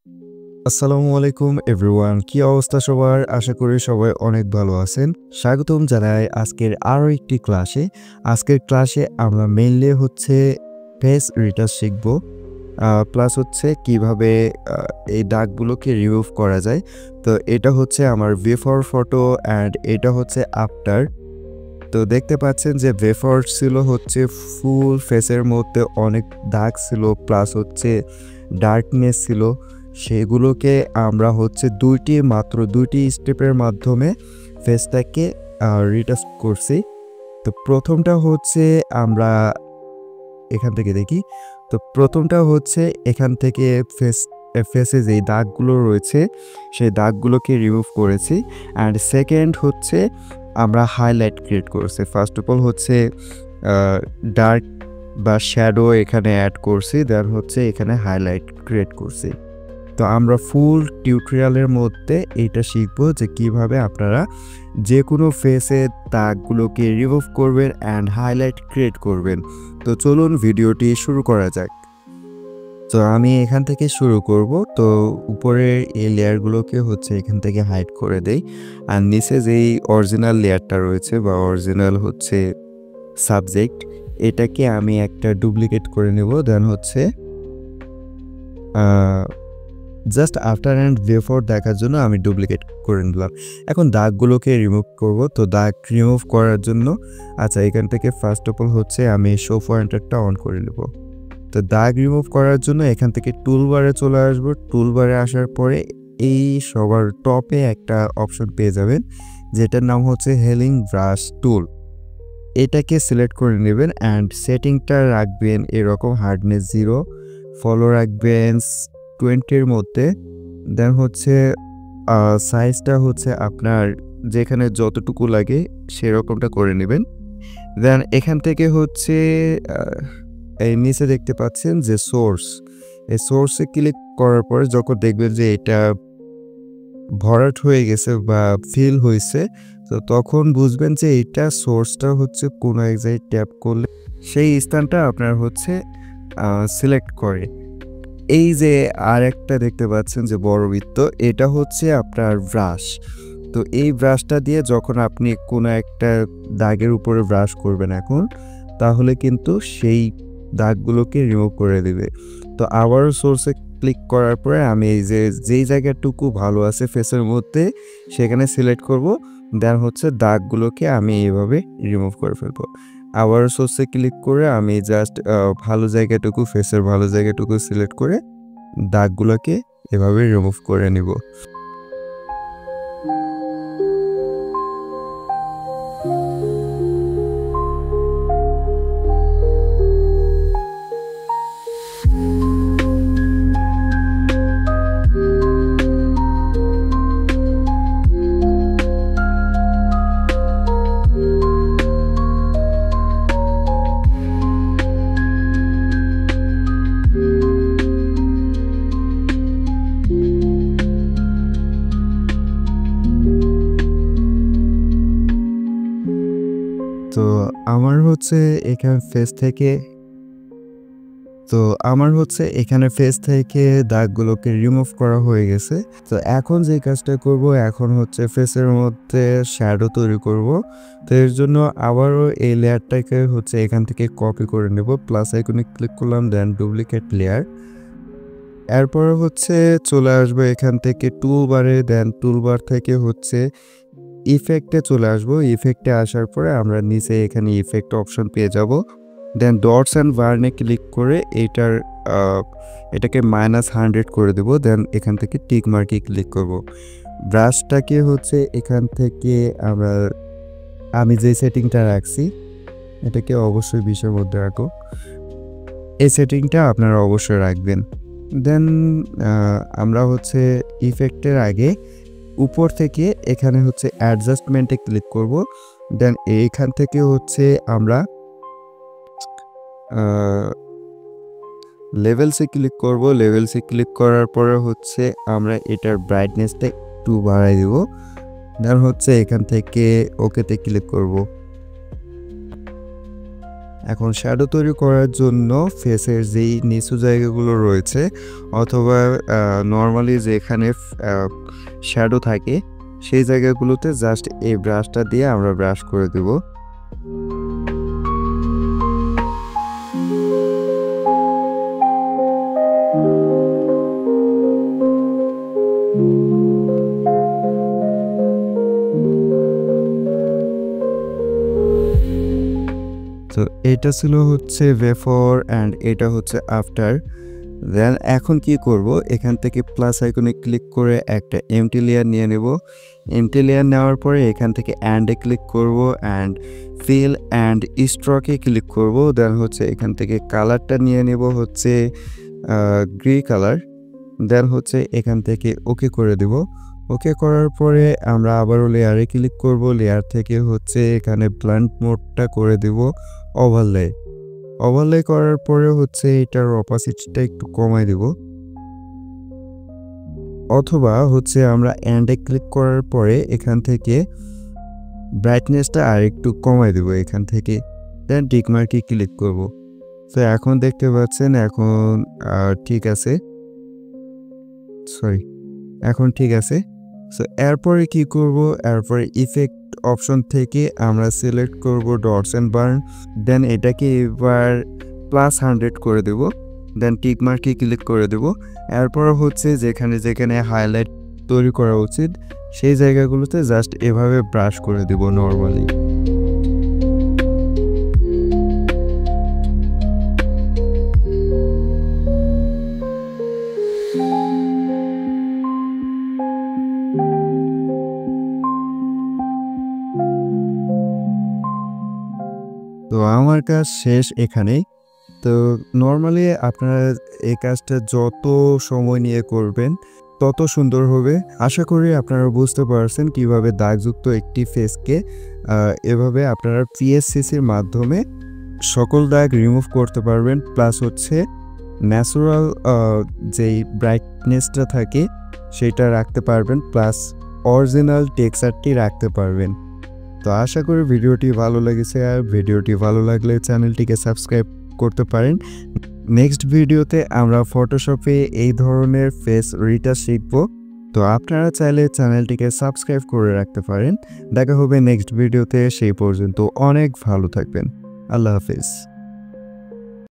আসসালামু আলাইকুম এভরিওয়ান, কি অবস্থা সবার? আশা করি সবাই অনেক ভালো আছেন। স্বাগতম জানাই আজকের আরও একটি ক্লাসে। আজকের ক্লাসে আমরা মেইনলি হচ্ছে ফেস রিটাচ শিখব, প্লাস হচ্ছে কিভাবে এই দাগগুলোকে রিমুভ করা যায়। তো এটা হচ্ছে আমার বিফোর ফটো অ্যান্ড এটা হচ্ছে আফটার। তো দেখতে পাচ্ছেন যে বিফোর ছিল হচ্ছে ফুল ফেসের মধ্যে অনেক দাগ ছিল, প্লাস হচ্ছে ডার্কনেস ছিল। সেগুলোকে আমরা হচ্ছে মাত্র দুইটি স্টেপের মাধ্যমে ফেসটাকে রিটাচ করছি। তো প্রথমটা হচ্ছে আমরা এখান থেকে দেখি। তো প্রথমটা হচ্ছে এখান থেকে ফেসে যেই দাগগুলো রয়েছে সেই দাগগুলোকে রিমুভ করেছি। অ্যান্ড সেকেন্ড হচ্ছে আমরা হাইলাইট ক্রিয়েট করেছি। ফার্স্ট অফ অল হচ্ছে ডার্ক বা শ্যাডো এখানে অ্যাড করছি, দেন হচ্ছে এখানে হাইলাইট ক্রিয়েট করছি। তো আমরা ফুল টিউটোরিয়ালের মধ্যে এইটা শিখব যে কিভাবে আপনারা যে কোনো ফেসে দাগগুলোকে রিমুভ করবেন অ্যান্ড হাইলাইট ক্রিয়েট করবেন। তো চলুন ভিডিওটি শুরু করা যাক। তো আমি এখান থেকে শুরু করব। তো উপরের এই লেয়ারগুলোকে হচ্ছে এখান থেকে হাইড করে দেই, আর নিচে যেই অরিজিনাল লেয়ারটা রয়েছে বা অরিজিনাল হচ্ছে সাবজেক্ট, এটাকে আমি একটা ডুপ্লিকেট করে নেব। দেন হচ্ছে জাস্ট আফটার অ্যান্ড বিফোর দেখার জন্য আমি ডুপ্লিকেট করে নিলাম। এখন দাগগুলোকে রিমুভ করব। তো দাগ রিমুভ করার জন্য এখান থেকে ফার্স্ট অফ অল হচ্ছে আমি শো পয়েন্টারটা অন করে নেব। তো দাগ রিমুভ করার জন্য এখান থেকে টুলবারে চলে আসবো। টুলবারে আসার পরে এই সবার টপে একটা অপশন পেয়ে যাবেন যেটার নাম হচ্ছে হেলিং ব্রাশ টুল। এটাকে সিলেক্ট করে নেবেন অ্যান্ড সেটিংটা রাখবেন এরকম হার্ডনেস 0, ফলো রাখবেন 20-এর মধ্যে। দেন হচ্ছে সাইজটা হচ্ছে আপনার যেখানে যতটুকু লাগে সেরকমটা করে নেবেন। দেন এখান থেকে হচ্ছে এই নিচে দেখতে পাচ্ছেন যে সোর্স, এই সোর্সে ক্লিক করার পরে যখন দেখবেন যে এটা ভরাট হয়ে গেছে বা ফিল হয়েছে, তো তখন বুঝবেন যে এটা সোর্সটা হচ্ছে কোনো এক জায়গায় ট্যাপ করলে সেই স্থানটা আপনার হচ্ছে সিলেক্ট করে। এই যে আর একটা দেখতে পাচ্ছেন যে বড় বৃত্ত, এটা হচ্ছে আপনার ব্রাশ। তো এই ব্রাশটা দিয়ে যখন আপনি কোনো একটা দাগের উপরে ব্রাশ করবেন এখন, তাহলে কিন্তু সেই দাগগুলোকে রিমুভ করে দেবে। তো আবারও সোর্সে ক্লিক করার পরে আমি এই যেই জায়গাটুকু ভালো আছে ফেসের মধ্যে সেখানে সিলেক্ট করব। দেন হচ্ছে দাগগুলোকে আমি এইভাবে রিমুভ করে ফেলবো। আবার সোর্সে ক্লিক করে আমি জাস্ট ভালো জায়গাটুকু ফেসের ভালো জায়গাটুকু সিলেক্ট করে দাগগুলোকে এভাবে রিমুভ করে নিব। তো আমার হচ্ছে এখানে ফেস থেকে দাগগুলোকে রিমুভ করা হয়ে গেছে। তো এখন যে কাজটা করব, এখন হচ্ছে ফেসের মধ্যে শ্যাডো তৈরি করব। তো এর জন্য আবারও এই লেয়ারটাকে হচ্ছে এখান থেকে কপি করে নেব, প্লাস আইকনে ক্লিক করলাম, দেন ডুপ্লিকেট লেয়ার। এরপরে হচ্ছে চলে আসবো এখান থেকে টুলবারে, দেন টুলবার থেকে হচ্ছে ইফেক্টে চলে আসবো। ইফেক্টে আসার পরে আমরা নিচে এখানে ইফেক্ট অপশন পেয়ে যাব। দেন ডটস অ্যান্ড বার্নে ক্লিক করে এটাকে -100 করে দেব। দেন এখান থেকে টিক মার্কে ক্লিক করব। ব্রাশটাকে হচ্ছে এখান থেকে আমি যে সেটিংটা রাখছি এটাকে অবশ্যই 20-এর মধ্যে রাখো। এই সেটিংটা আপনারা অবশ্যই রাখবেন। দেন আমরা হচ্ছে ইফেক্টের আগে উপর থেকে এখানে হচ্ছে অ্যাডজাস্টমেন্টে ক্লিক করব। দেন এইখান থেকে হচ্ছে আমরা লেভেলসে ক্লিক করব। লেভেলসে ক্লিক করার পরে হচ্ছে আমরা এটার ব্রাইটনেসটা একটু বাড়াই দেব। দেন হচ্ছে এখান থেকে ওকেতে ক্লিক করব। এখন শ্যাডো তৈরি করার জন্য ফেসের যেই নিচু জায়গাগুলো রয়েছে অথবা নর্মালি যেখানে শ্যাডো থাকে সেই জায়গাগুলোতে জাস্ট এই ব্রাশটা দিয়ে আমরা ব্রাশ করে দেব। তো এটা ছিল হচ্ছে বিফোর অ্যান্ড এটা হচ্ছে আফটার। দেন এখন কি করব, এখান থেকে প্লাস আইকনে ক্লিক করে একটা এমটি লেয়ার নিয়ে নেব। এমটি লেয়ার নেওয়ার পরে এখান থেকে অ্যান্ডে ক্লিক করব অ্যান্ড ফিল অ্যান্ড স্ট্রোকে ক্লিক করব। দেন হচ্ছে এখান থেকে কালারটা নিয়ে নেব হচ্ছে গ্রে কালার। দেন হচ্ছে এখান থেকে ওকে করে দেব। ওকে করার পরে আমরা আবারও লেয়ারে ক্লিক করব। লেয়ার থেকে হচ্ছে এখানে ব্লান্ট মোডটা করে দেব ওভারলে। ওভারলে করার পরে হচ্ছে এটার অপাসিটিটা একটু কমাই দেব, অথবা হচ্ছে আমরা অ্যান্ডে ক্লিক করার পরে এখান থেকে ব্রাইটনেসটা আর একটু কমাই দেব এখান থেকে। দেন টিকমার্কে ক্লিক করব। তো এখন দেখতে পাচ্ছেন এখন ঠিক আছে, এখন ঠিক আছে। সো এরপরে কি করব, এরপরে ইফেক্ট অপশন থেকে আমরা সিলেক্ট করব ডটস অ্যান্ড বার্ন। দেন এটাকে এবার +100 করে দেব। দেন টিকমার্কে ক্লিক করে দেব। এরপর হচ্ছে যেখানে যেখানে হাইলাইট তৈরি করা উচিত সেই জায়গাগুলোতে জাস্ট এভাবে ব্রাশ করে দেব নর্মালি। তো আমার কাজ শেষ এখানেই। তো নর্মালি আপনারা এই কাজটা যত সময় নিয়ে করবেন তত সুন্দর হবে। আশা করি আপনারা বুঝতে পারছেন কিভাবে দাগযুক্ত একটি ফেসকে এভাবে আপনারা পিএসসিসির মাধ্যমে সকল দাগ রিমুভ করতে পারবেন। প্লাস হচ্ছে ন্যাচারাল যেই ব্রাইটনেসটা থাকে সেটা রাখতে পারবেন, প্লাস অরিজিনাল টেক্সচারটি রাখতে পারবেন। তো আশা করি ভিডিওটি ভালো লেগেছে, আর ভিডিওটি ভালো লাগলে চ্যানেলটিকে সাবস্ক্রাইব করতে পারেন। নেক্সট ভিডিওতে আমরা ফটোশপে এই ধরনের ফেস রিটাচ শিখব। তো আপনারা চাইলে চ্যানেলটিকে সাবস্ক্রাইব করে রাখতে পারেন। দেখা হবে নেক্সট ভিডিওতে, সেই পর্যন্ত অনেক ভালো থাকবেন। আল্লাহ হাফিজ।